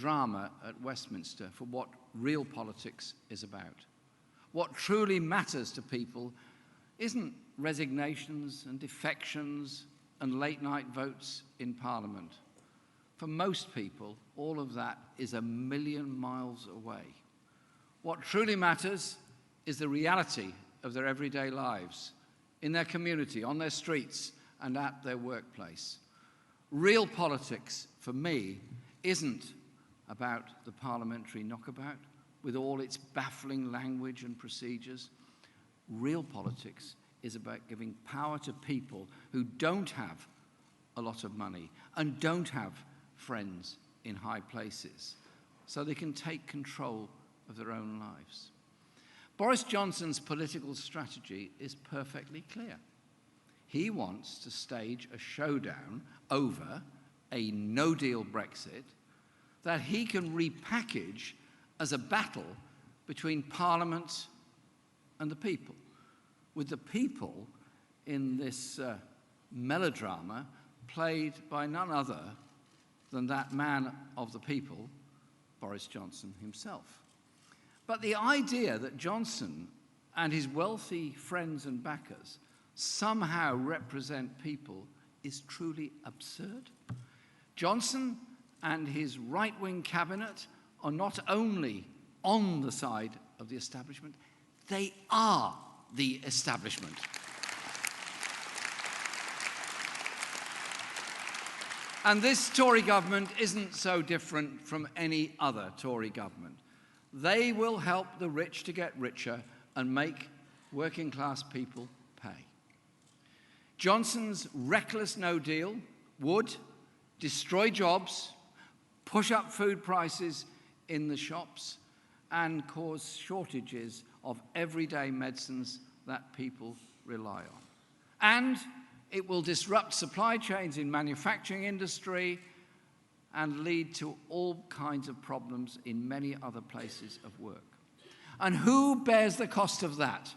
drama at Westminster for what real politics is about. What truly matters to people isn't resignations and defections and late-night votes in Parliament. For most people, all of that is a million miles away. What truly matters is the reality of their everyday lives, in their community, on their streets, and at their workplace. Real politics, for me, isn't about the parliamentary knockabout, with all its baffling language and procedures. Real politics is about giving power to people who don't have a lot of money and don't have friends in high places, so they can take control of their own lives. Boris Johnson's political strategy is perfectly clear. He wants to stage a showdown over a no-deal Brexit that he can repackage as a battle between Parliament and the people, with the people in this melodrama played by none other than that man of the people, Boris Johnson himself. But the idea that Johnson and his wealthy friends and backers somehow represent people is truly absurd. Johnson and his right-wing cabinet are not only on the side of the establishment, they are the establishment. And this Tory government isn't so different from any other Tory government. They will help the rich to get richer and make working-class people pay. Johnson's reckless no deal would destroy jobs, push up food prices in the shops, and cause shortages of everyday medicines that people rely on. And it will disrupt supply chains in manufacturing industry and lead to all kinds of problems in many other places of work. And who bears the cost of that?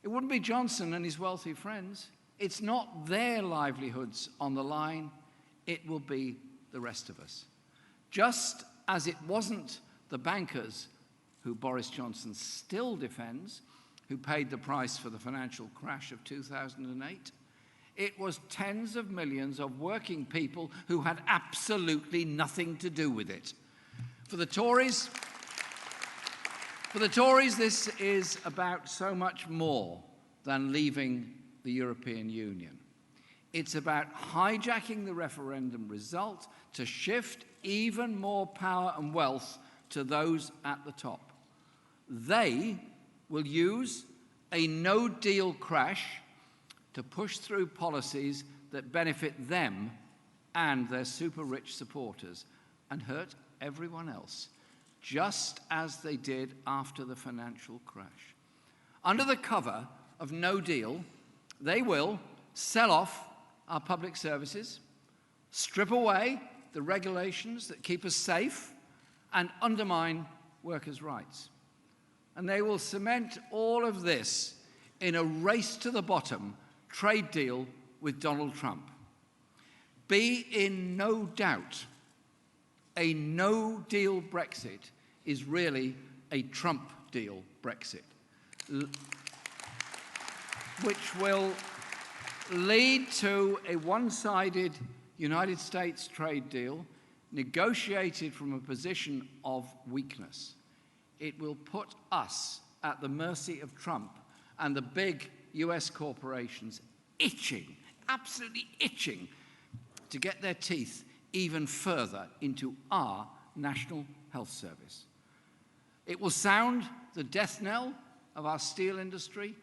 It wouldn't be Johnson and his wealthy friends. It's not their livelihoods on the line. It will be the rest of us. Just as it wasn't the bankers, who Boris Johnson still defends, who paid the price for the financial crash of 2008. It was tens of millions of working people who had absolutely nothing to do with it. For the Tories, this is about so much more than leaving the European Union. It's about hijacking the referendum result to shift even more power and wealth to those at the top. They will use a no-deal crash to push through policies that benefit them and their super-rich supporters and hurt everyone else, just as they did after the financial crash. Under the cover of no deal, they will sell off our public services, strip away the regulations that keep us safe, and undermine workers' rights. And they will cement all of this in a race-to-the-bottom trade deal with Donald Trump. Be in no doubt, a no-deal Brexit is really a Trump deal Brexit, which will lead to a one-sided United States trade deal negotiated from a position of weakness. It will put us at the mercy of Trump and the big US corporations itching, absolutely itching, to get their teeth even further into our National Health Service. It will sound the death knell of our steel industry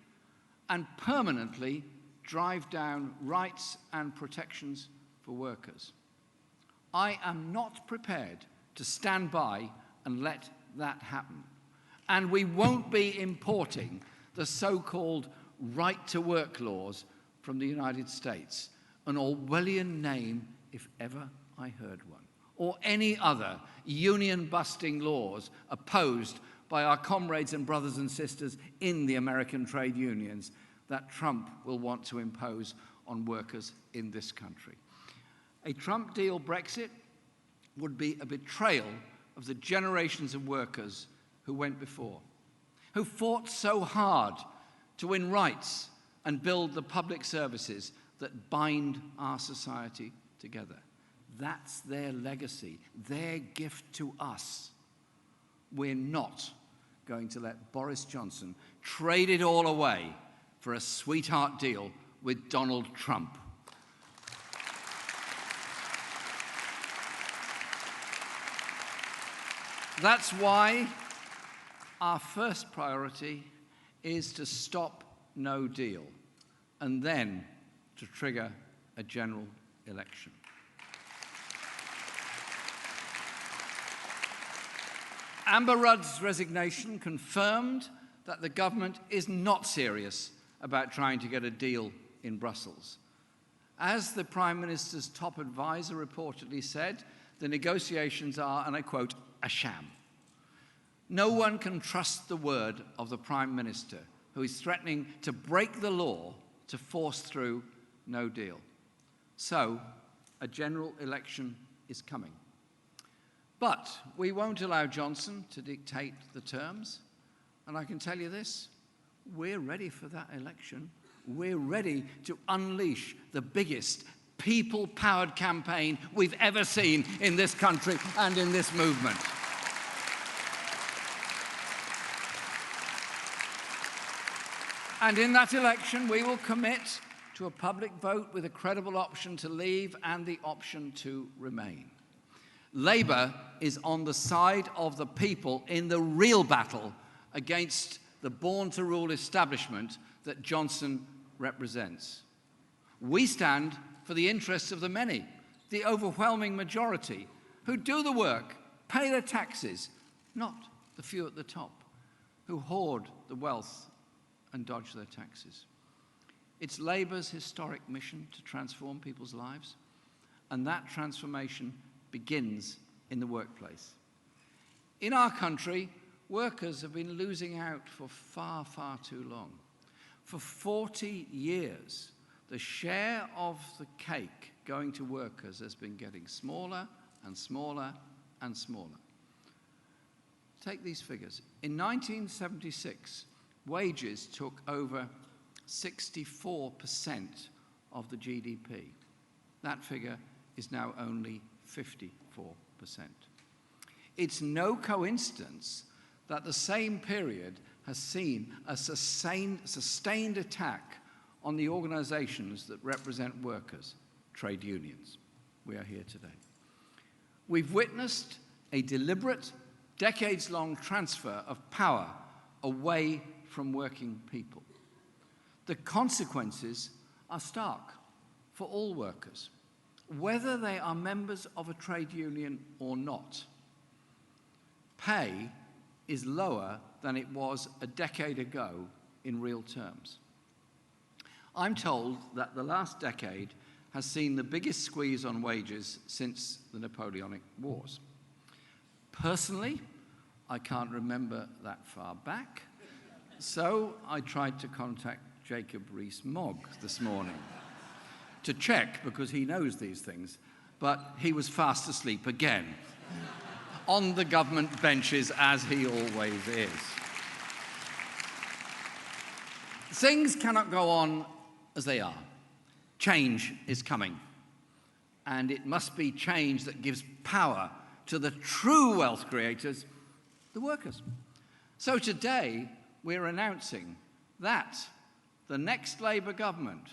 and permanently drive down rights and protections for workers. I am not prepared to stand by and let that happen. And we won't be importing the so-called right-to-work laws from the United States, an Orwellian name if ever I heard one, or any other union-busting laws opposed by our comrades and brothers and sisters in the American trade unions that Trump will want to impose on workers in this country. A Trump deal Brexit would be a betrayal of the generations of workers who went before, who fought so hard to win rights and build the public services that bind our society together. That's their legacy, their gift to us. We're not going to let Boris Johnson trade it all away for a sweetheart deal with Donald Trump. That's why our first priority is to stop no deal and then to trigger a general election. Amber Rudd's resignation confirmed that the government is not serious about trying to get a deal in Brussels. As the Prime Minister's top advisor reportedly said, the negotiations are, and I quote, a sham. No one can trust the word of the Prime Minister, who is threatening to break the law to force through no deal. So, a general election is coming. But we won't allow Johnson to dictate the terms. And I can tell you this, we're ready for that election. We're ready to unleash the biggest people-powered campaign we've ever seen in this country and in this movement. And in that election, we will commit to a public vote with a credible option to leave and the option to remain. Labour is on the side of the people in the real battle against the born-to-rule establishment that Johnson represents. We stand for the interests of the many, the overwhelming majority, who do the work, pay their taxes, not the few at the top, who hoard the wealth and dodge their taxes. It's Labour's historic mission to transform people's lives, and that transformation begins in the workplace. In our country, workers have been losing out for far, far too long. For 40 years, the share of the cake going to workers has been getting smaller and smaller and smaller. Take these figures. In 1976, wages took over 64% of the GDP. That figure is now only 54%. It's no coincidence that the same period has seen a sustained attack on the organizations that represent workers, trade unions. We are here today. We've witnessed a deliberate, decades-long transfer of power away from working people. The consequences are stark for all workers, whether they are members of a trade union or not. Pay is lower than it was a decade ago in real terms. I'm told that the last decade has seen the biggest squeeze on wages since the Napoleonic Wars. Personally, I can't remember that far back, so I tried to contact Jacob Rees-Mogg this morning to check, because he knows these things, but he was fast asleep again on the government benches, as he always is. Things cannot go on as they are. Change is coming, and it must be change that gives power to the true wealth creators, the workers. So today, we're announcing that the next Labour government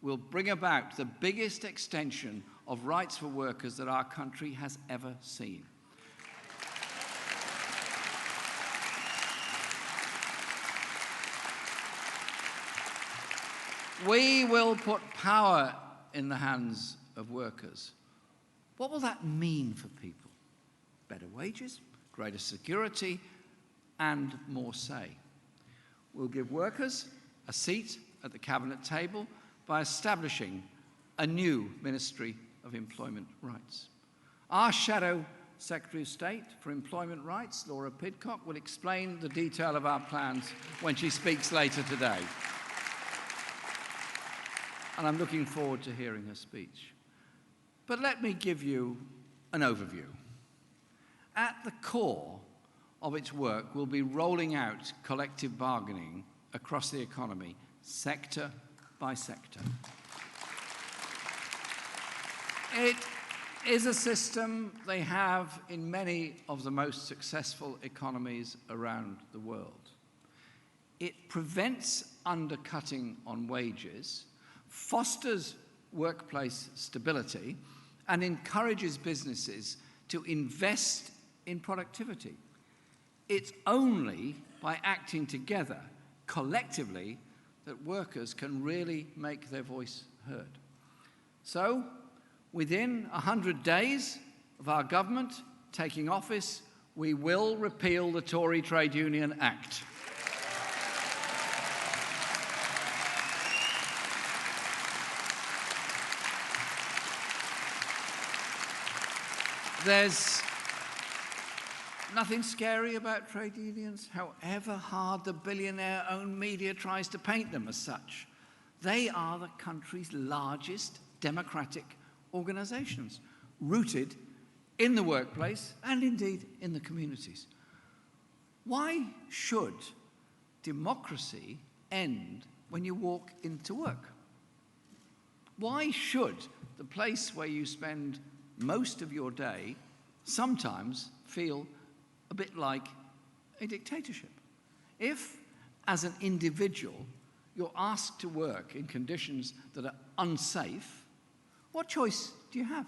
will bring about the biggest extension of rights for workers that our country has ever seen. We will put power in the hands of workers. What will that mean for people? Better wages, greater security, and more say. We'll give workers a seat at the cabinet table by establishing a new Ministry of Employment Rights. Our Shadow Secretary of State for Employment Rights, Laura Pidcock, will explain the detail of our plans when she speaks later today. And I'm looking forward to hearing her speech. But let me give you an overview. at the core of its work will be rolling out collective bargaining across the economy, sector by sector. It is a system they have in many of the most successful economies around the world. It prevents undercutting on wages, fosters workplace stability, and encourages businesses to invest in productivity. It's only by acting together, collectively, that workers can really make their voice heard. So, within 100 days of our government taking office, we will repeal the Tory Trade Union Act. There's nothing scary about trade unions, however hard the billionaire-owned media tries to paint them as such. They are the country's largest democratic organisations, rooted in the workplace and indeed in the communities. Why should democracy end when you walk into work? Why should the place where you spend most of your day sometimes feel a bit like a dictatorship? If, as an individual, you're asked to work in conditions that are unsafe, what choice do you have?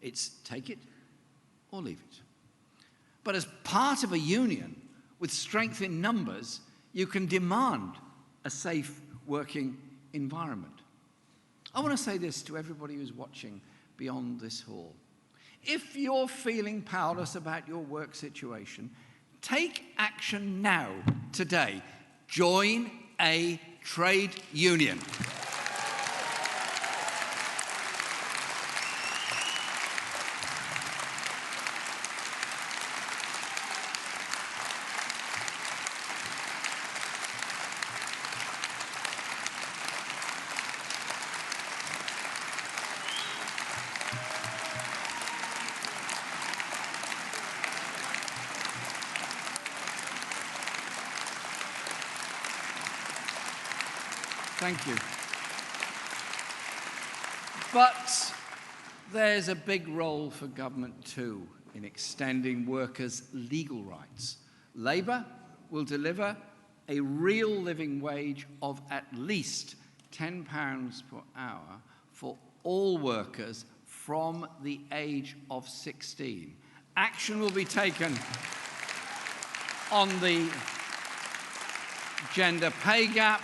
It's take it or leave it. But as part of a union with strength in numbers, you can demand a safe working environment. I want to say this to everybody who's watching beyond this hall. If you're feeling powerless about your work situation, take action now, today. Join a trade union. Thank you. But there's a big role for government too in extending workers' legal rights. Labour will deliver a real living wage of at least £10 per hour for all workers from the age of 16. Action will be taken on the gender pay gap,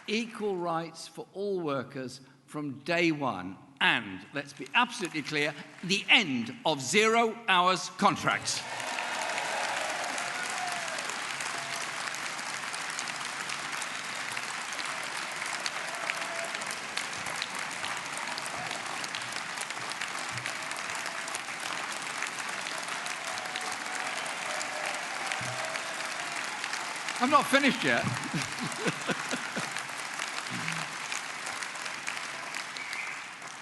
equal rights for all workers from day one, and, let's be absolutely clear, the end of 0 hours contracts. I'm not finished yet.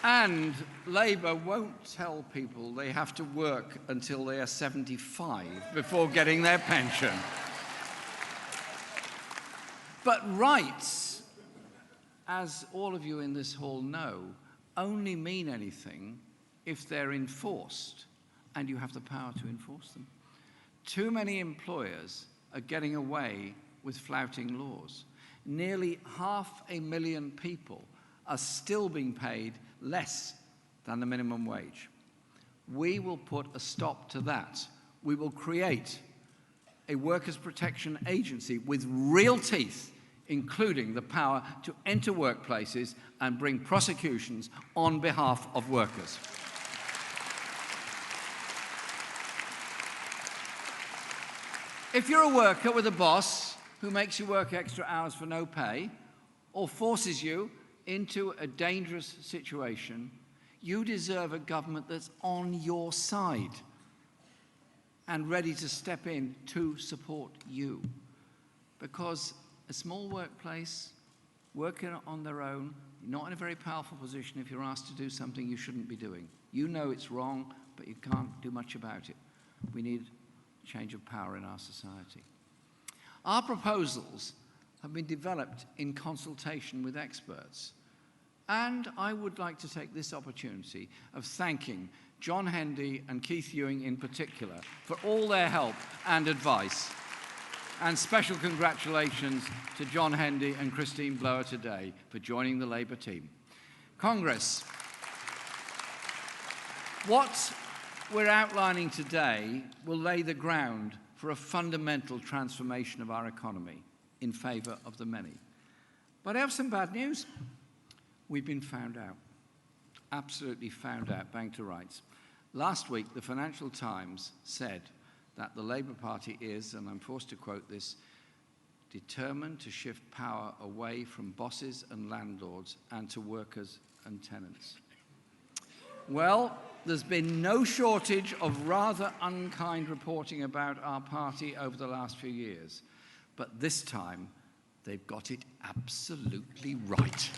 And Labour won't tell people they have to work until they are 75 before getting their pension. But rights, as all of you in this hall know, only mean anything if they're enforced, and you have the power to enforce them. Too many employers are getting away with flouting laws. Nearly 500,000 people are still being paid less than the minimum wage. We will put a stop to that. We will create a workers' protection agency with real teeth, including the power to enter workplaces and bring prosecutions on behalf of workers. If you're a worker with a boss who makes you work extra hours for no pay or forces you into a dangerous situation, you deserve a government that's on your side and ready to step in to support you. Because a small workplace, working on their own, you're not in a very powerful position if you're asked to do something you shouldn't be doing. You know it's wrong, but you can't do much about it. We need change of power in our society. Our proposals have been developed in consultation with experts. And I would like to take this opportunity of thanking John Hendy and Keith Ewing in particular for all their help and advice. And special congratulations to John Hendy and Christine Blower today for joining the Labour team. Congress, what we're outlining today will lay the ground for a fundamental transformation of our economy in favour of the many. But I have some bad news. We've been found out, absolutely found out, bang to rights. Last week, the Financial Times said that the Labour Party is, and I'm forced to quote this, determined to shift power away from bosses and landlords and to workers and tenants. Well, there's been no shortage of rather unkind reporting about our party over the last few years, but this time they've got it absolutely right.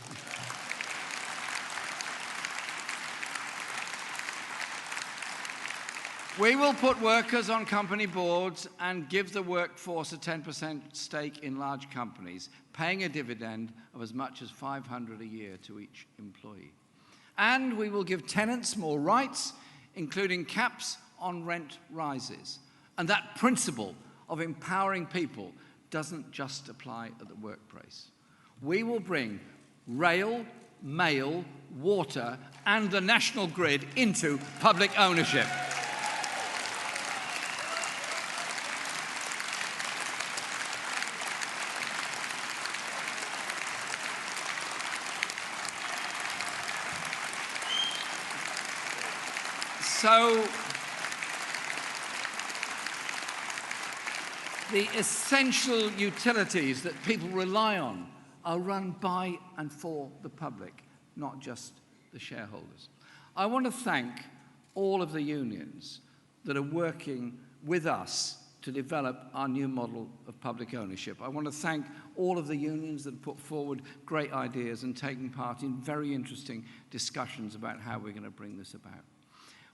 We will put workers on company boards and give the workforce a 10% stake in large companies, paying a dividend of as much as $500 a year to each employee. And we will give tenants more rights, including caps on rent rises. And that principle of empowering people doesn't just apply at the workplace. We will bring rail, mail, water, and the national grid into public ownership. So, the essential utilities that people rely on are run by and for the public, not just the shareholders. I want to thank all of the unions that are working with us to develop our new model of public ownership. I want to thank all of the unions that have put forward great ideas and taken part in very interesting discussions about how we're going to bring this about.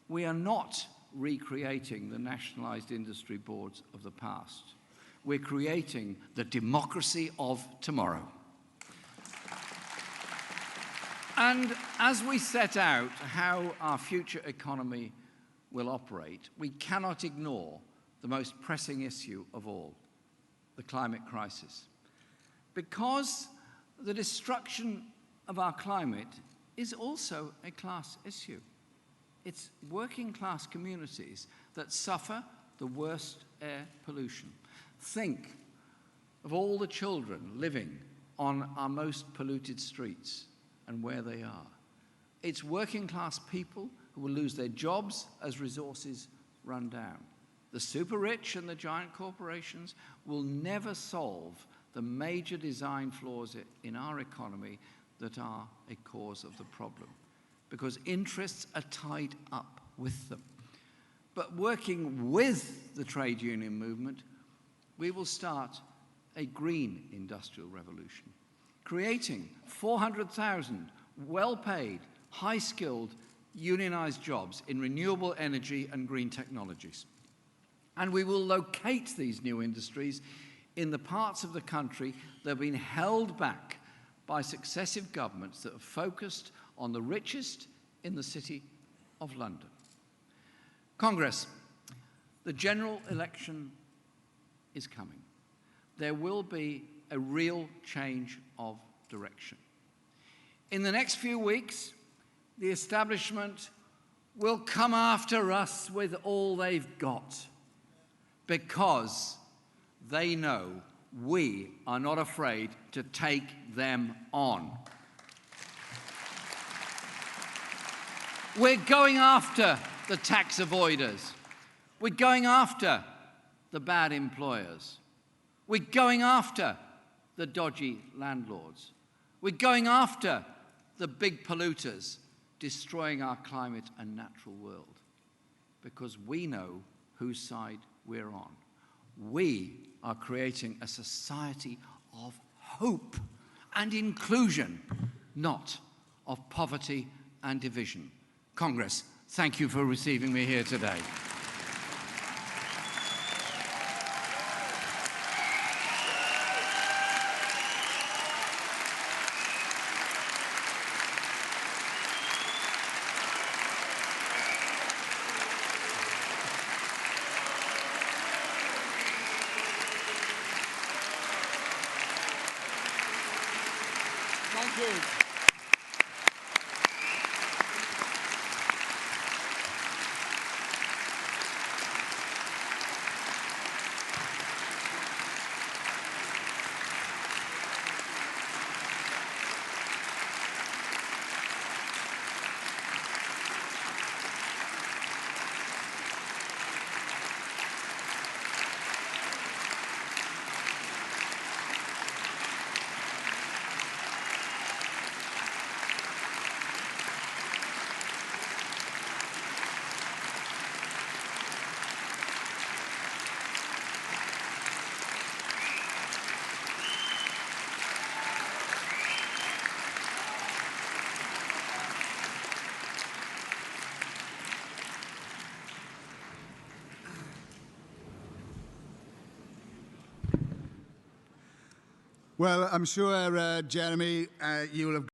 We are not recreating the nationalised industry boards of the past. We're creating the democracy of tomorrow. And as we set out how our future economy will operate, we cannot ignore the most pressing issue of all, the climate crisis. Because the destruction of our climate is also a class issue. It's working class communities that suffer the worst air pollution. Think of all the children living on our most polluted streets and where they are. It's working class people who will lose their jobs as resources run down. The super rich and the giant corporations will never solve the major design flaws in our economy that are a cause of the problem, because interests are tied up with them. But working with the trade union movement, we will start a green industrial revolution, creating 400,000 well-paid, high-skilled, unionized jobs in renewable energy and green technologies. And we will locate these new industries in the parts of the country that have been held back by successive governments that have focused on the richest in the City of London. Congress, the general election is coming. There will be a real change of direction. In the next few weeks, the establishment will come after us with all they've got, because they know we are not afraid to take them on. We're going after the tax avoiders. We're going after the bad employers. We're going after the dodgy landlords. We're going after the big polluters, destroying our climate and natural world, because we know whose side we're on. We are creating a society of hope and inclusion, not of poverty and division. Congress, thank you for receiving me here today. Well, I'm sure, Jeremy, you will have